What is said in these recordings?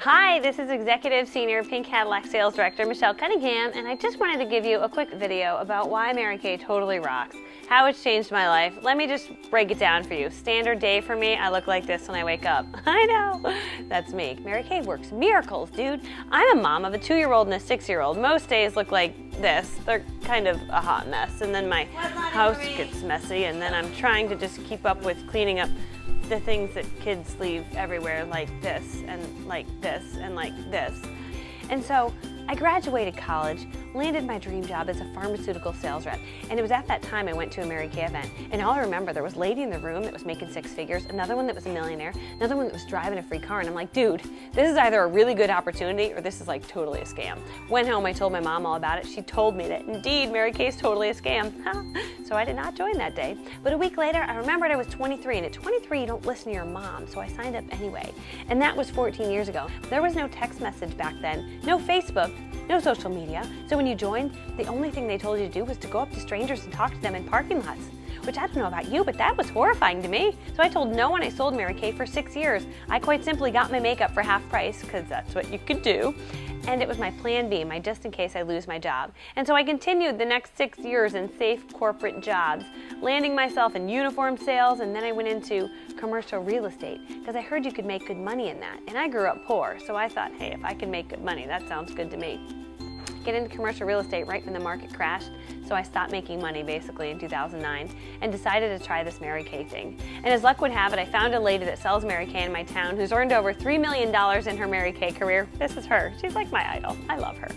Hi, this is Executive Senior Pink Cadillac Sales Director Michelle Cunningham, and I just wanted to give you a quick video about why Mary Kay totally rocks, how it's changed my life. Let me just break it down for you. Standard day for me, I look like this when I wake up. I know, that's me. Mary Kay works miracles, dude. I'm a mom of a 2-year-old and a 6-year-old. Most days look like this. They're kind of a hot mess, and then my house gets messy, and then I'm trying to just keep up with cleaning up the things that kids leave everywhere, like this and like this and like this. And so I graduated college, landed my dream job as a pharmaceutical sales rep, and it was at that time I went to a Mary Kay event. And all I remember, there was a lady in the room that was making 6 figures, another one that was a millionaire, another one that was driving a free car, and I'm like, dude, this is either a really good opportunity or this is like totally a scam. Went home, I told my mom all about it. She told me that indeed Mary Kay is totally a scam. So I did not join that day. But a week later, I remembered I was 23, and at 23 you don't listen to your mom, so I signed up anyway. And that was 14 years ago. There was no text message back then, no Facebook, no social media. So when you joined, the only thing they told you to do was to go up to strangers and talk to them in parking lots. Which I don't know about you, but that was horrifying to me. So I told no one. I sold Mary Kay for 6 years. I quite simply got my makeup for half price, because that's what you could do. And it was my plan B, my just in case I lose my job. And so I continued the next 6 years in safe corporate jobs, landing myself in uniform sales, and then I went into commercial real estate, because I heard you could make good money in that. And I grew up poor, so I thought, hey, if I can make good money, that sounds good to me. Get into commercial real estate right when the market crashed, so I stopped making money basically in 2009 and decided to try this Mary Kay thing. And as luck would have it, I found a lady that sells Mary Kay in my town who's earned over $3 million in her Mary Kay career. This is her. She's like my idol. I love her.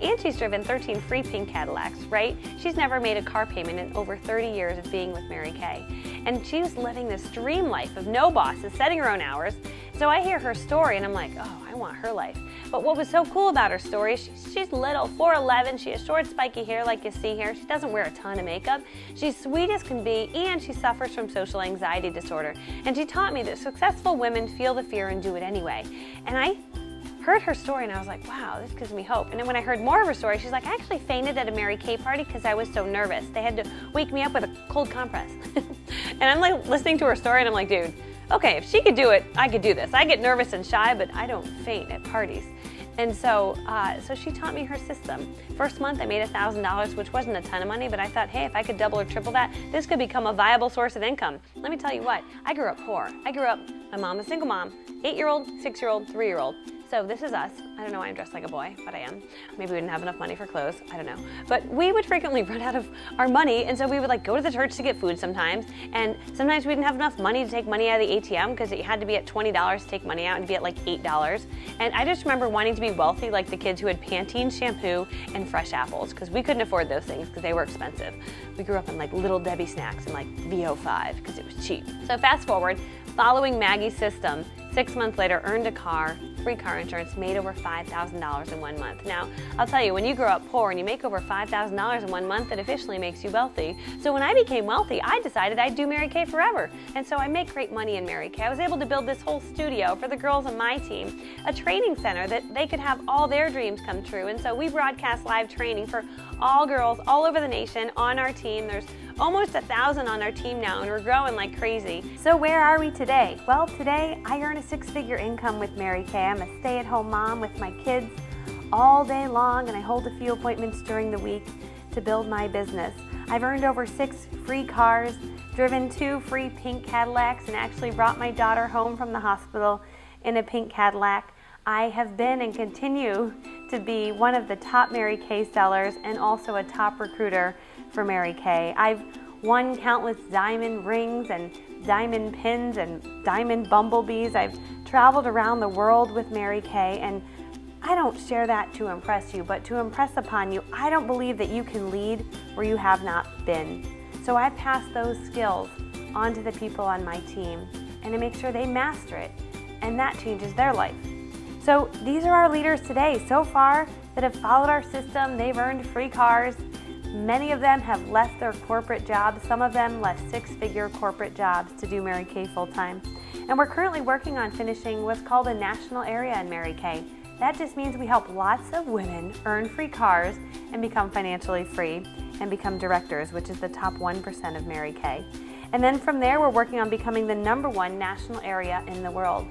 And she's driven 13 free pink Cadillacs, right? She's never made a car payment in over 30 years of being with Mary Kay. And she's living this dream life of no bosses, setting her own hours. So I hear her story and I'm like, oh, I want her life. But what was so cool about her story is she's little, 4'11", she has short spiky hair like you see here. She doesn't wear a ton of makeup. She's sweet as can be, and she suffers from social anxiety disorder. And she taught me that successful women feel the fear and do it anyway. And I heard her story and I was like, wow, this gives me hope. And then when I heard more of her story, she's like, I actually fainted at a Mary Kay party because I was so nervous. They had to wake me up with a cold compress. And I'm like listening to her story and I'm like, dude, okay, if she could do it, I could do this. I get nervous and shy, but I don't faint at parties. And so she taught me her system. First month I made $1,000, which wasn't a ton of money, but I thought, hey, if I could double or triple that, this could become a viable source of income. Let me tell you what, I grew up poor. My mom, a single mom, 8-year-old, 6-year-old, 3-year-old. So this is us. I don't know why I'm dressed like a boy, but I am. Maybe we didn't have enough money for clothes, I don't know. But we would frequently run out of our money, and so we would like go to the church to get food sometimes, and sometimes we didn't have enough money to take money out of the ATM because it had to be at $20 to take money out and be at like $8. And I just remember wanting to be wealthy like the kids who had Pantene shampoo and fresh apples, because we couldn't afford those things because they were expensive. We grew up in like Little Debbie snacks and like VO5 because it was cheap. So fast forward, following Maggie's system, 6 months later, earned a car, free car insurance, made over $5,000 in 1 month. Now, I'll tell you, when you grow up poor and you make over $5,000 in 1 month, it officially makes you wealthy. So when I became wealthy, I decided I'd do Mary Kay forever. And so I make great money in Mary Kay. I was able to build this whole studio for the girls on my team, a training center that they could have all their dreams come true. And so we broadcast live training for all girls all over the nation on our team. There's almost 1,000 on our team now, and we're growing like crazy. So where are we today? Well, today I earn a 6-figure income with Mary Kay. I'm a stay-at-home mom with my kids all day long, and I hold a few appointments during the week to build my business. I've earned over 6 free cars, driven 2 free pink Cadillacs, and actually brought my daughter home from the hospital in a pink Cadillac. I have been and continue to be one of the top Mary Kay sellers and also a top recruiter for Mary Kay. I've won countless diamond rings and diamond pins and diamond bumblebees. I've traveled around the world with Mary Kay, and I don't share that to impress you, but to impress upon you, I don't believe that you can lead where you have not been. So I pass those skills on to the people on my team, and I make sure they master it, and that changes their life. So these are our leaders today so far that have followed our system. They've earned free cars. Many of them have left their corporate jobs. Some of them left 6-figure corporate jobs to do Mary Kay full-time. And we're currently working on finishing what's called a national area in Mary Kay. That just means we help lots of women earn free cars and become financially free and become directors, which is the top 1% of Mary Kay. And then from there, we're working on becoming the #1 national area in the world.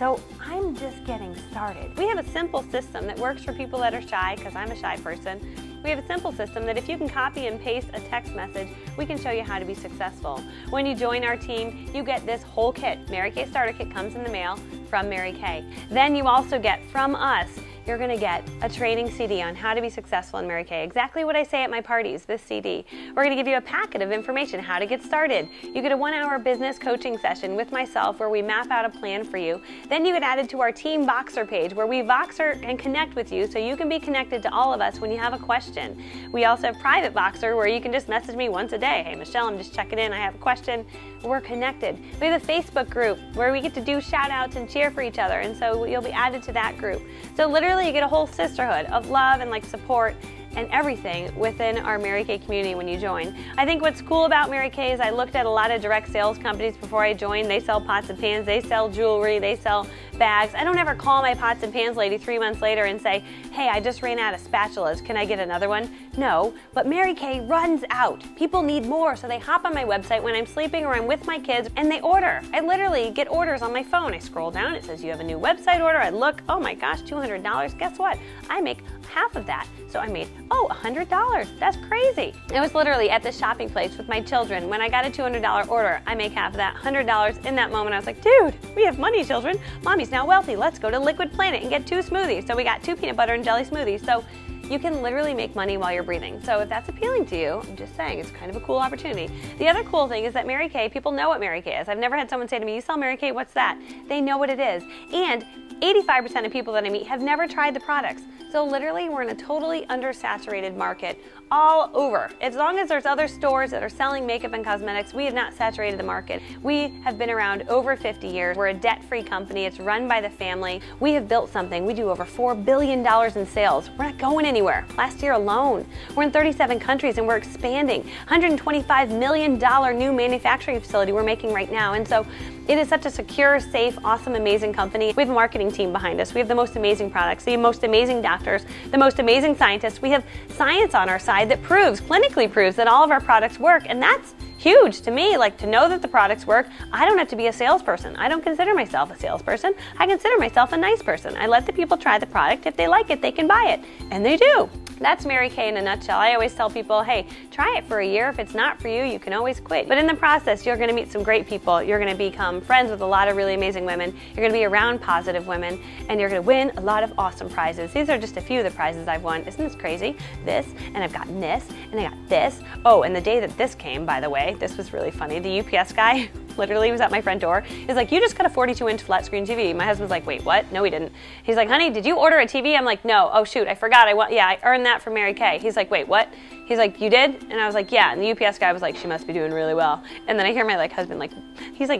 So I'm just getting started. We have a simple system that works for people that are shy, because I'm a shy person. We have a simple system that if you can copy and paste a text message, we can show you how to be successful. When you join our team, you get this whole kit. Mary Kay Starter Kit comes in the mail from Mary Kay. Then you also get from us, you're going to get a training CD on how to be successful in Mary Kay. Exactly what I say at my parties, this CD. We're going to give you a packet of information, how to get started. You get a 1-hour business coaching session with myself where we map out a plan for you. Then you get added to our Team Voxer page where we Voxer and connect with you so you can be connected to all of us when you have a question. We also have Private Voxer where you can just message me once a day. Hey, Michelle, I'm just checking in. I have a question. We're connected. We have a Facebook group where we get to do shout outs and cheer for each other, and so you'll be added to that group. So literally you get a whole sisterhood of love and support and everything within our Mary Kay community when you join. I think what's cool about Mary Kay is I looked at a lot of direct sales companies before I joined. They sell pots and pans, they sell jewelry, they sell bags. I don't ever call my pots and pans lady 3 months later and say, hey, I just ran out of spatulas, can I get another one? No, but Mary Kay runs out. People need more, so they hop on my website when I'm sleeping or I'm with my kids and they order. I literally get orders on my phone. I scroll down, it says you have a new website order. I look, oh my gosh, $200. Guess what? I make half of that. So I made, $100. That's crazy. It was literally at the shopping place with my children. When I got a $200 order, I make half of that, $100. In that moment, I was like, dude, we have money, children. Mommy's now wealthy. Let's go to Liquid Planet and get 2 smoothies. So we got 2 peanut butter and jelly smoothies. So you can literally make money while you're breathing. So if that's appealing to you, I'm just saying, it's kind of a cool opportunity. The other cool thing is that Mary Kay, people know what Mary Kay is. I've never had someone say to me, you sell Mary Kay, what's that? They know what it is. And 85% of people that I meet have never tried the products. So literally, we're in a totally undersaturated market all over. As long as there's other stores that are selling makeup and cosmetics, we have not saturated the market. We have been around over 50 years. We're a debt-free company. It's run by the family. We have built something. We do over $4 billion in sales. We're not going anywhere. Last year alone, we're in 37 countries and we're expanding. $125 million new manufacturing facility we're making right now. And so it is such a secure, safe, awesome, amazing company. We have a marketing team behind us. We have the most amazing products, the most amazing doctors, the most amazing scientists. We have science on our side that clinically proves that all of our products work, and that's huge to me. To know that the products work, I don't have to be a salesperson. I don't consider myself a salesperson. I consider myself a nice person. I let the people try the product. If they like it, they can buy it, and they do. That's Mary Kay in a nutshell. I always tell people, hey, try it for a year. If it's not for you, you can always quit. But in the process, you're going to meet some great people. You're going to become friends with a lot of really amazing women. You're going to be around positive women, and you're going to win a lot of awesome prizes. These are just a few of the prizes I've won. Isn't this crazy? This, and I've gotten this, and I got this. Oh, and the day that this came, by the way, this was really funny. The UPS guy literally was at my front door. He's like, you just got a 42-inch flat screen TV. My husband's like, wait, what? No, he didn't. He's like, honey, did you order a TV? I'm like, no. Oh, shoot, I forgot. I earned that from Mary Kay. He's like, wait, what? He's like, you did? And I was like, yeah. And the UPS guy was like, she must be doing really well. And then I hear my husband he's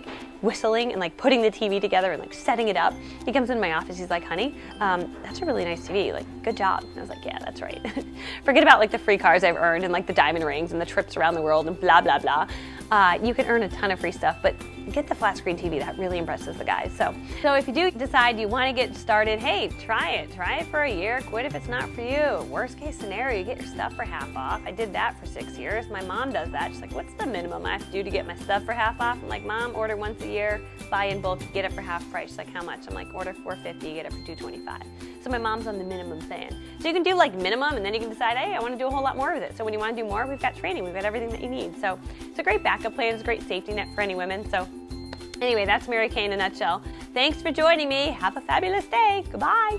whistling and putting the TV together and setting it up. He comes into my office. He's like, honey, that's a really nice TV. Good job. And I was like, yeah, that's right. Forget about the free cars I've earned and the diamond rings and the trips around the world and blah, blah, blah. You can earn a ton of free stuff, but get the flat screen TV. That really impresses the guys. So if you do decide you want to get started, hey, try it. Try it for a year. Quit if it's not for you. Worst case scenario, you get your stuff for half off. I did that for 6 years. My mom does that. She's like, what's the minimum I have to do to get my stuff for half off? I'm like, Mom, order once a year, buy in bulk, get it for half price. She's like, how much? I'm like, order $450, get it for $225. So my mom's on the minimum plan. So you can do minimum, and then you can decide, hey, I want to do a whole lot more with it. So when you want to do more, we've got training. We've got everything that you need. So it's a great backup plan. It's a great safety net for any women. So anyway, that's Mary Kay in a nutshell. Thanks for joining me. Have a fabulous day. Goodbye.